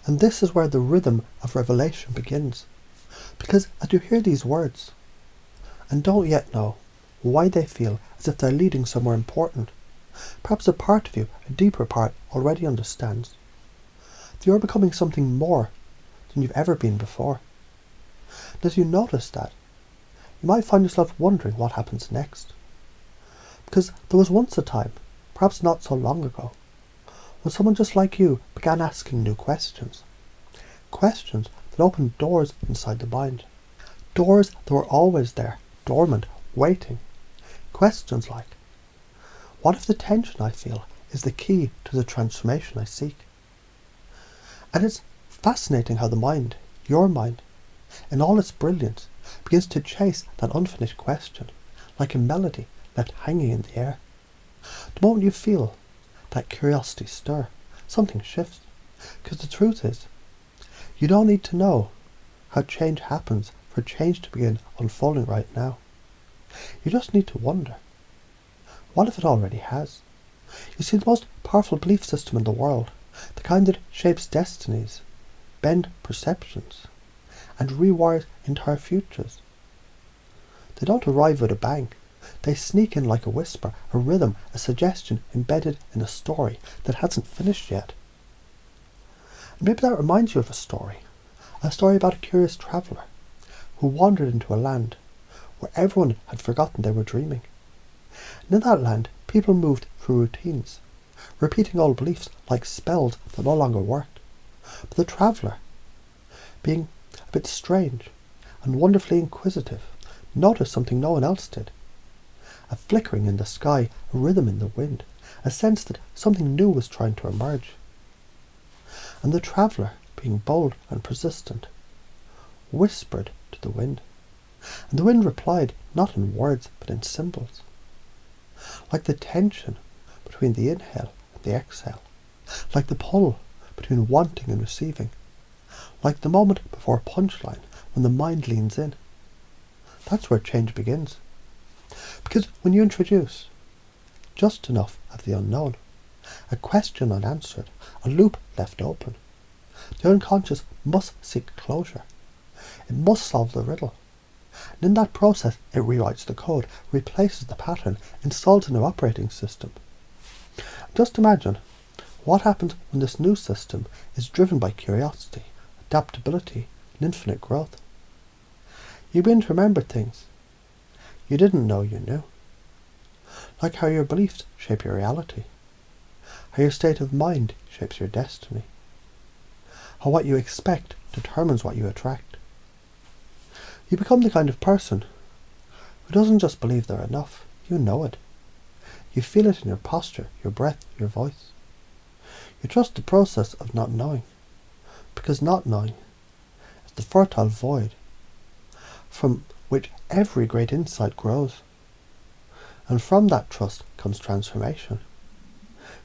And this is where the rhythm of revelation begins. Because as you hear these words, and don't yet know why they feel as if they're leading somewhere important, perhaps a part of you, a deeper part, already understands that you're becoming something more than you've ever been before. And as you notice that, you might find yourself wondering what happens next. Because there was once a time, perhaps not so long ago, when someone just like you began asking new questions. Questions that opened doors inside the mind. Doors that were always there, dormant, waiting. Questions like, what if the tension I feel is the key to the transformation I seek? And it's fascinating how the mind, your mind, in all its brilliance, begins to chase that unfinished question, like a melody left hanging in the air. The moment you feel that curiosity stir, something shifts. Because the truth is, you don't need to know how change happens for change to begin unfolding right now. You just need to wonder, what if it already has? You see, the most powerful belief system in the world, the kind that shapes destinies, bends perceptions, and rewires entire futures. They don't arrive with a bang. They sneak in like a whisper, a rhythm, a suggestion embedded in a story that hasn't finished yet. And maybe that reminds you of a story about a curious traveller who wandered into a land where everyone had forgotten they were dreaming. And in that land, people moved through routines, repeating old beliefs like spells that no longer worked. But the traveller, being a bit strange and wonderfully inquisitive, noticed something no one else did. A flickering in the sky, a rhythm in the wind, a sense that something new was trying to emerge. And the traveller, being bold and persistent, whispered to the wind. And the wind replied not in words but in symbols. Like the tension between the inhale and the exhale. Like the pull between wanting and receiving. Like the moment before a punchline when the mind leans in. That's where change begins. Because when you introduce just enough of the unknown, a question unanswered, a loop left open, the unconscious must seek closure. It must solve the riddle. And in that process, it rewrites the code, replaces the pattern, installs a new operating system. Just imagine what happens when this new system is driven by curiosity, adaptability, and infinite growth. You begin to remember things you didn't know you knew. Like how your beliefs shape your reality. How your state of mind shapes your destiny. How what you expect determines what you attract. You become the kind of person who doesn't just believe they're enough, you know it. You feel it in your posture, your breath, your voice. You trust the process of not knowing, because not knowing is the fertile void from which every great insight grows. And from that trust comes transformation.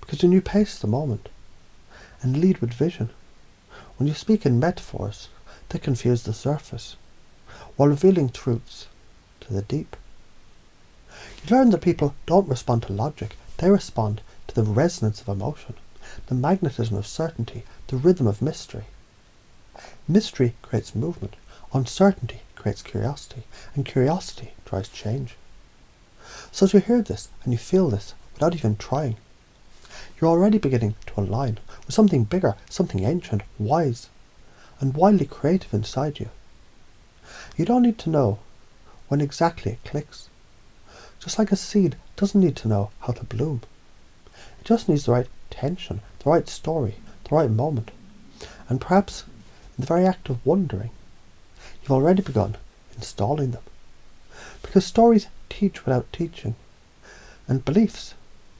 Because when you pace the moment and lead with vision, when you speak in metaphors that confuse the surface, while revealing truths to the deep, you learn that people don't respond to logic, they respond to the resonance of emotion, the magnetism of certainty, the rhythm of mystery. Mystery creates movement, uncertainty creates curiosity, and curiosity drives change. So as you hear this and you feel this without even trying, you're already beginning to align with something bigger, something ancient, wise, and wildly creative inside you. You don't need to know when exactly it clicks. Just like a seed doesn't need to know how to bloom. It just needs the right tension, the right story, the right moment. And perhaps in the very act of wondering, you've already begun installing them. Because stories teach without teaching, and beliefs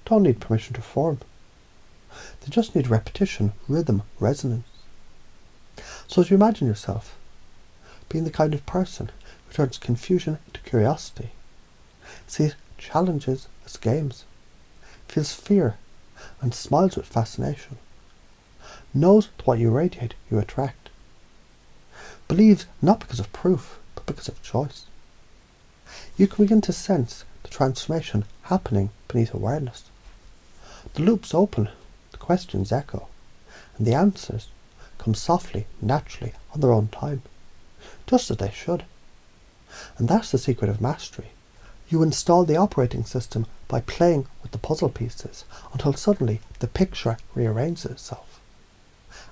don't need permission to form. They just need repetition, rhythm, resonance. So as you imagine yourself being the kind of person who turns confusion into curiosity, sees challenges as games, feels fear and smiles with fascination, knows that what you radiate you attract, believes not because of proof but because of choice, you can begin to sense the transformation happening beneath awareness. The loops open, the questions echo, and the answers come softly, naturally, on their own time, just as they should. And that's the secret of mastery. You install the operating system by playing with the puzzle pieces until suddenly the picture rearranges itself.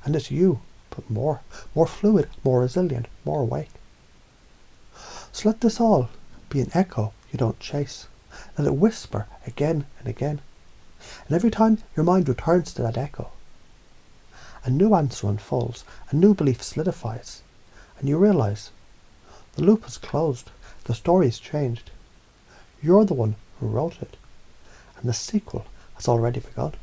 And it's you, but more fluid, more resilient, more awake. So let this all be an echo you don't chase. Let it whisper again and again. And every time your mind returns to that echo, a new answer unfolds, a new belief solidifies, and you realize the loop is closed, the story's changed. You're the one who wrote it, and the sequel has already begun.